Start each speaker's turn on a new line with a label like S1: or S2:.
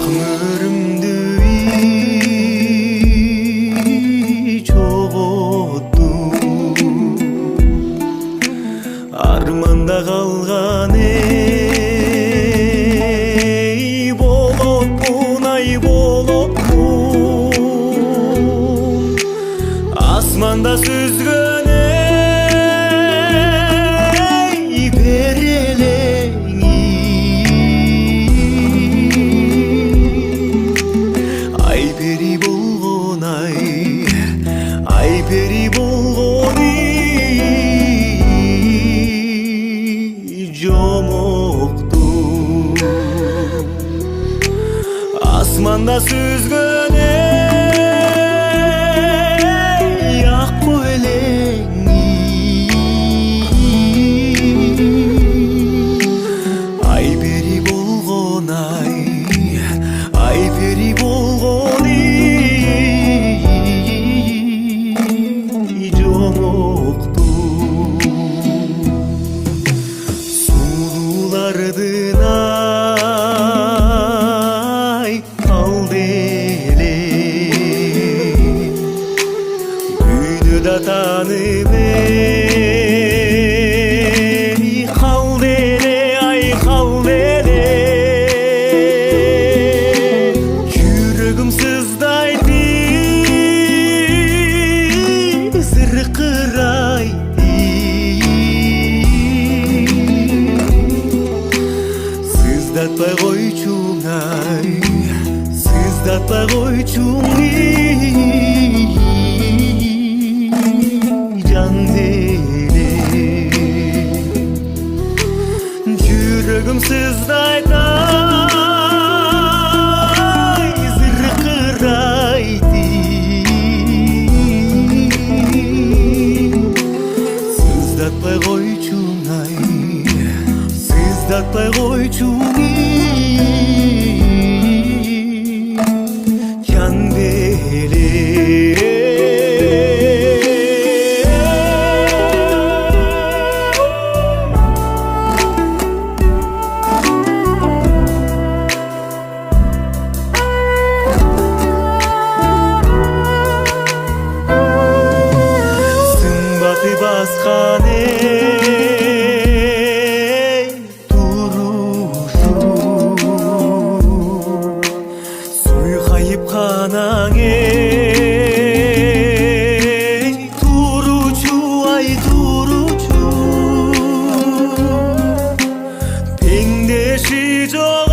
S1: өмірімді жоғотту арманда қалған ей болотмун ай болотмун асманда сүзгөн ей берелеңи ай пери болгон ай пери болгон жомокту асманда сүзгөн ей ак көйлеңи ай пери болгон ай пери болгон жомокту сулуулардын ай калды эле дүйнөдө таанып эй калды эле ай калды эле жүрөгүм сыздайт зыркырайт сыздатпай койчуң сыздатпай койчуң жанды эле жүрөгүм сыздайт зыркырайт сыздатпай койчуң сыздатпай койчуң жанды эле сымбаты баскан эй турушу суйкайып канаң эй туручу ай туручу теңдеши жок